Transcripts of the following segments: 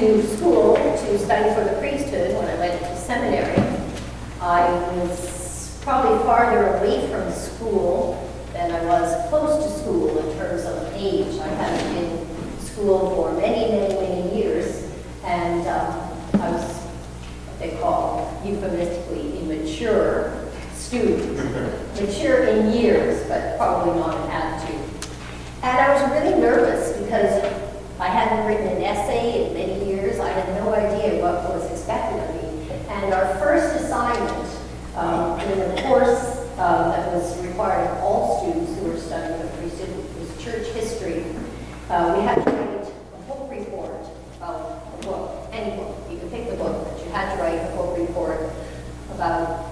to school to study for the priesthood when I went to seminary. I was probably farther away from school than I was close to school in terms of age. I hadn't been in school for many years, and I was what they call euphemistically immature student. Mature in years, but probably not in attitude. And I was really nervous because I hadn't written an essay in many years. I had no idea what was expected of me. And our first assignment in a course that was required of all students who were studying the priesthood was church history. We had to write a book report about a book, any book. You could pick the book, but you had to write a book report about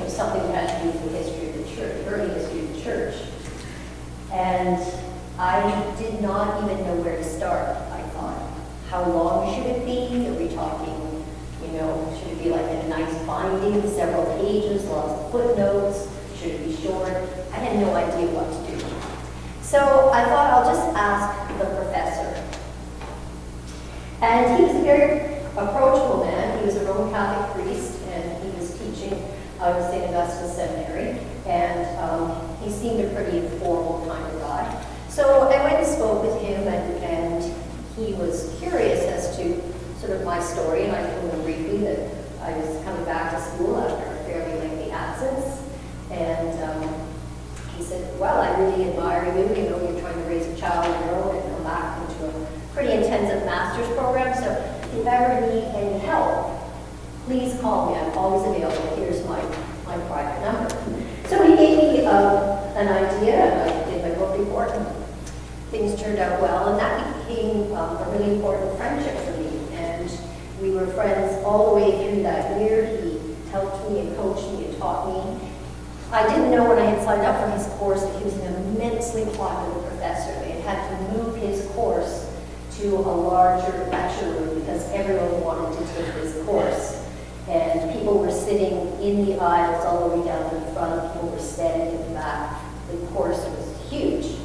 something that had to do with the history of the church, early history of the church. And I did not even know where to start. I thought, how long should it be? Are we talking, should it be like a nice binding, several pages, lots of footnotes? Should it be short? I had no idea what to do. So I thought I'll just ask the professor. And he was a very approachable man. He was a Roman Catholic priest, and he was teaching out of St. Augustine's Seminary, and he seemed a pretty informal kind of guy. So I went and spoke with him, and he was curious as to sort of my story, and I told him briefly that I was coming back to school after a fairly lengthy absence, and he said, well, I really admire you, you're trying to raise a child of your own and come back into a pretty intensive master's program, so if you ever need any help, please call me, I'm always available, here's my private number. So he gave me an idea, and I did my book report, and things turned out well, and that became a really important friendship for me. And we were friends all the way through that year. He helped me and coached me and taught me. I didn't know when I had signed up for his course that he was an immensely popular professor. They had to move his course to a larger lecture room because everyone wanted to take his course. And people were sitting in the aisles all the way down to the front. People were standing in the back. The course was huge.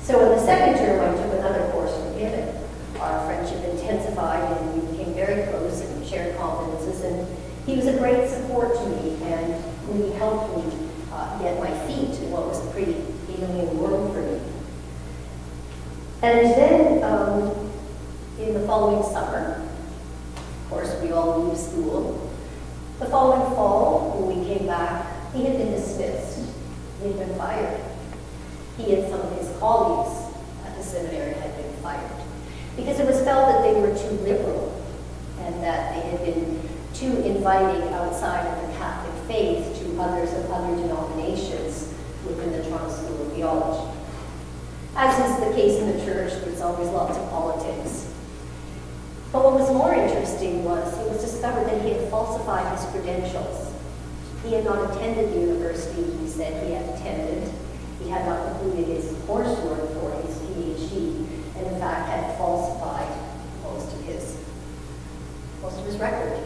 So in the second term, I took another course from him, and our friendship intensified, and we became very close and shared confidences, and he was a great support to me, and really helped me get my feet in what was a pretty alien world for me. And then in the following summer, of course, we all leave school. The following fall, when we came back, he had been dismissed. He had been fired. He and some of his colleagues at the seminary had been fired because it was felt that they were too liberal and that they had been too inviting outside of the Catholic faith to others of other denominations within the Toronto School of Theology. As is the case in the church, there's always lots of politics. But what was more interesting was it was discovered that he had falsified his credentials. He had not attended the university he said he had attended. He had not completed his coursework for his PhD, and in fact had falsified most of his record.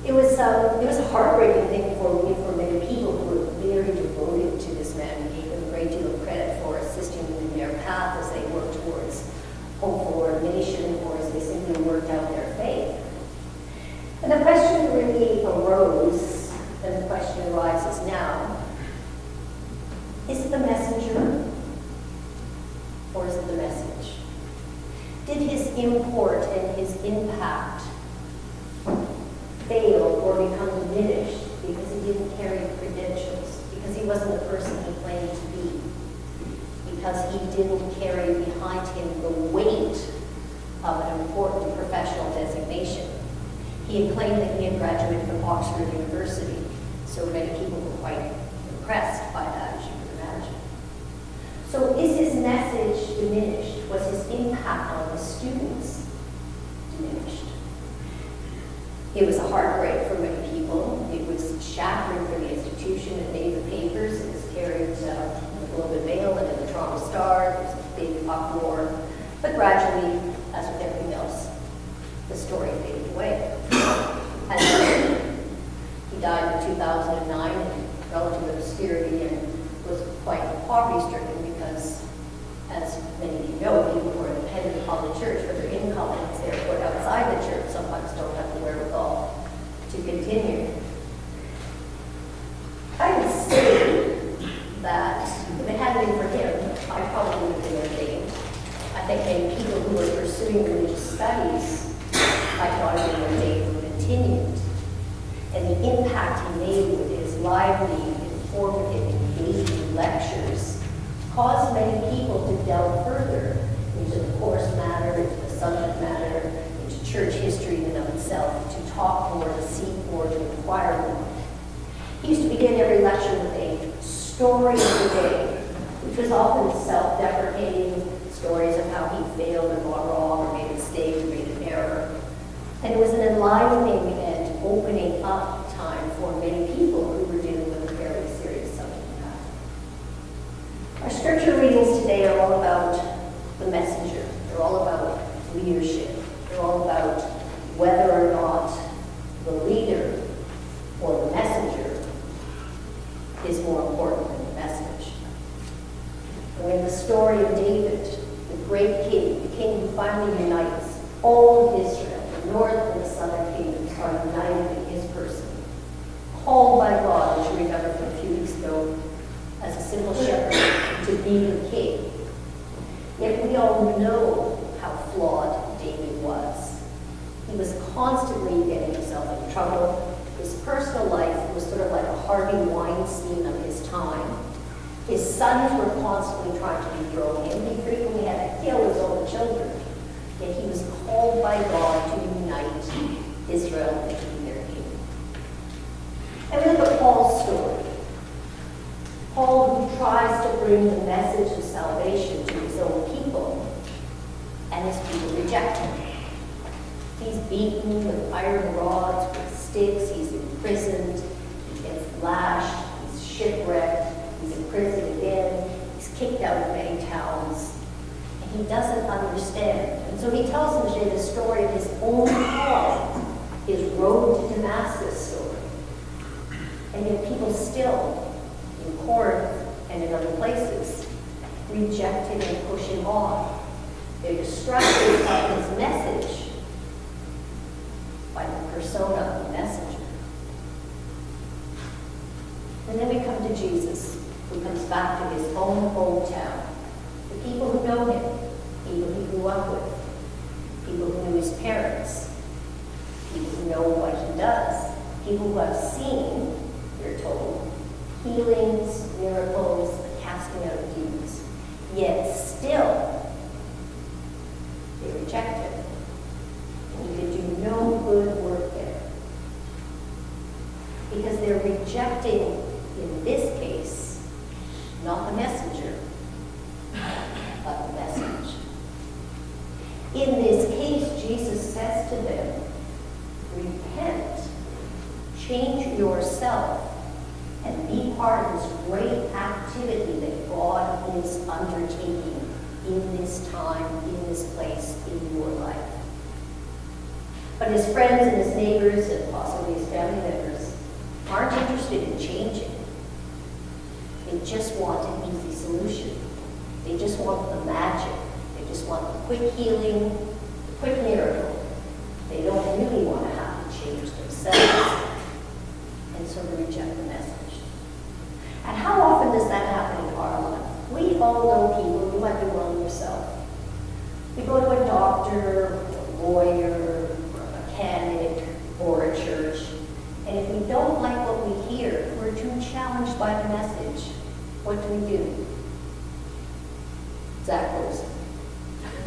It was a heartbreaking thing for me, for many people who were very devoted to this man. We gave him a great deal of credit for assisting them in their path as they worked towards hopeful ordination, or as they simply worked out their faith. And the question really arose, and the question arises now: is it the messenger, or is it the message? Did his import and his impact fail or become diminished because he didn't carry credentials, because he wasn't the person he claimed to be, because he didn't carry behind him the weight of an important professional designation? He had claimed that he had graduated from Oxford University, so many people were quite impressed by that, as you can imagine. So is his message diminished? Was his impact on the students diminished? It was a heartbreak for many people. It was shattering for the institution. It made the papers. It was carried in the Globe and Mail and in the Toronto Star. There was a big uproar. But gradually, as with everything else, the story faded away. And he died in 2009 in relative obscurity and was quite poverty-stricken because, as many of you know, people who are dependent upon the church for their income, as therefore impact he made with his lively, informative, engaging lectures caused many people to delve further into the course matter, into the subject matter, into church history in and of itself, to talk more, to seek more, to inquire more. He used to begin every lecture with a story of the day, which was often self-deprecating, stories of how he failed and gone wrong, or made a mistake, or made an error. And it was an enlivening and opening up time for many people who were dealing with a fairly serious subject matter. Our scripture readings today are all about the messenger. They're all about leadership. They're all about whether or not the leader or the messenger is more important than the message. And we have the story of David, the great king, the king who finally unites all of Israel. The north and the southern kingdoms are united in his person. Called by God, as you remember from a few weeks ago, as a simple shepherd to be the king. Yet we all know how flawed David was. He was constantly getting himself in trouble. His personal life was sort of like a Harvey Weinstein of his time. His sons were constantly trying to dethrone him. He frequently had to kill his own children. Yet he was called by God to unite Israel and to be their king. And we look at Paul's story. Paul, who tries to bring the message of salvation to his own people, and his people reject him. He's beaten with iron rods, with sticks, he's imprisoned, he gets lashed, he's shipwrecked, he's imprisoned again, he's kicked out of many towns, and he doesn't understand. And so he tells them today the story of his own call, his road to Damascus story. And yet people still, in Corinth and in other places, reject him and push him on. They're distracted by his message, by the persona of the messenger. And then we come to Jesus, who comes back to his own hometown. The people who know him, people he grew up with, people who knew his parents, people who know what he does, people who have seen, we're told, healings, miracles, the casting out of demons. Yet still, they reject him. And he could do no good work there. Because they're rejecting, in this case, not the messenger, but the message. In this case, Jesus says to them, repent, change yourself, and be part of this great activity that God is undertaking in this time, in this place, in your life. But his friends and his neighbors and possibly his family members aren't interested in changing. They just want an easy solution. They just want the magic. They just want the quick healing, the quick miracle. They don't really want to have to change themselves. And so they reject the message. And how often does that happen in our life? We all know people, you might be one yourself. We go to a doctor, or a lawyer, or a mechanic, or a church, and if we don't like what we hear, we're too challenged by the message. What do? Zach Wilson.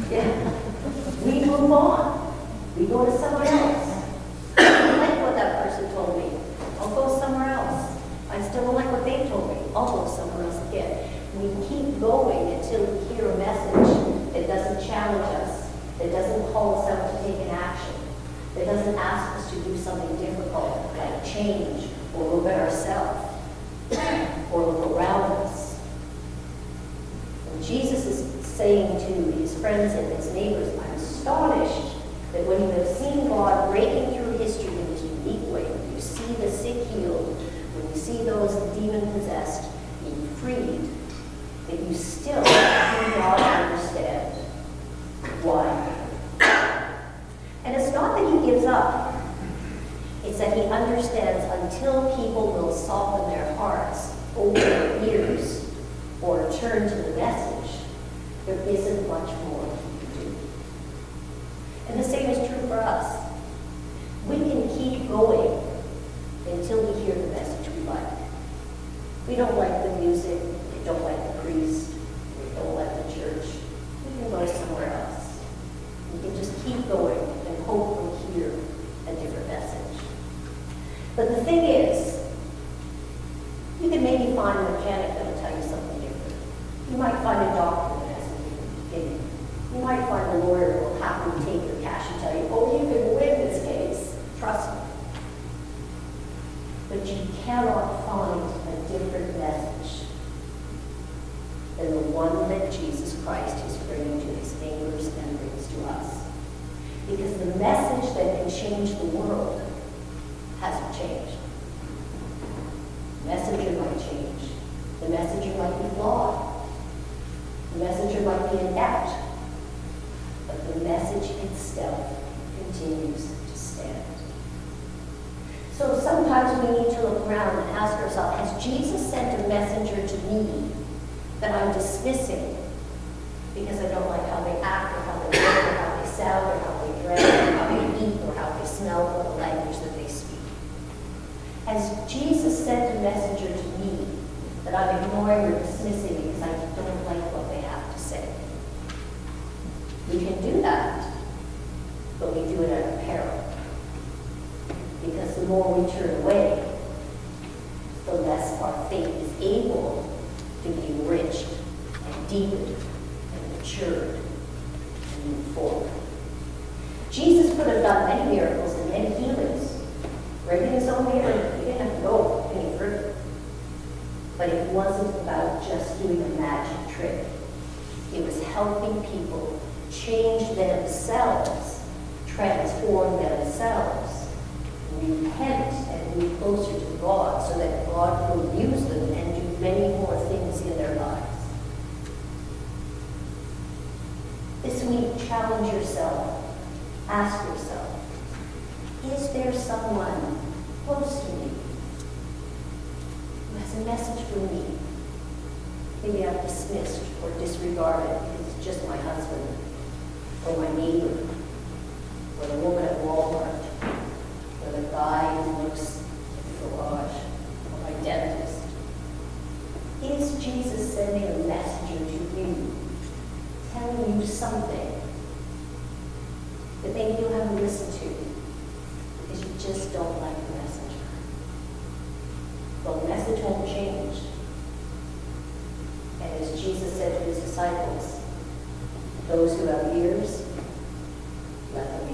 Yeah. We move on. We go to someone else. I don't like what that person told me. I'll go somewhere else. I still don't like what they told me. I'll go somewhere else again. We keep going until we hear a message that doesn't challenge us, that doesn't call us out to take an action, that doesn't ask us to do something difficult, like change, or look at ourselves, or look around us. And Jesus is saying to his friends and his neighbors, I'm astonished that when you have seen God breaking through history in this unique way, when you see the sick healed, when you see those demon-possessed being freed, that you still do not understand why. And it's not that he gives up. It's that he understands until people will soften their hearts, open their ears, or turn to the message, there isn't much more he can do. And the same is true for us. We can keep going until we hear because the message that can change the world hasn't changed. The messenger might change. The messenger might be flawed. The messenger might be inept. But the message itself continues to stand. So sometimes we need to look around and ask ourselves, has Jesus sent a messenger to me that I'm dismissing because I don't like how they act or how they look or how they sound or how they dress or how they eat or how they smell or the language that they speak? Has Jesus sent a messenger to me that I'm ignoring or dismissing because I don't like what they have to say? We can do that, but we do it at our peril. Because the more we turn away, the less our faith is able to be enriched and deepened and matured and move forward. Jesus could have done many miracles and many healings. Right in his own area, he didn't have to go any further. But it wasn't about just doing a magic trick. It was helping people change themselves, transform themselves, repent and move closer to God so that God will use them and do many more things in their lives. This week, challenge yourself. Ask yourself, is there someone close to me who has a message for me? Maybe I've dismissed or disregarded because it's just my husband or my neighbor or the woman at Walmart or the guy who works at the garage or my dentist. Is Jesus sending a messenger to you, telling you something that maybe you haven't listened to because you just don't like the messenger? Well, the message won't change. And as Jesus said to his disciples, those who have ears, let them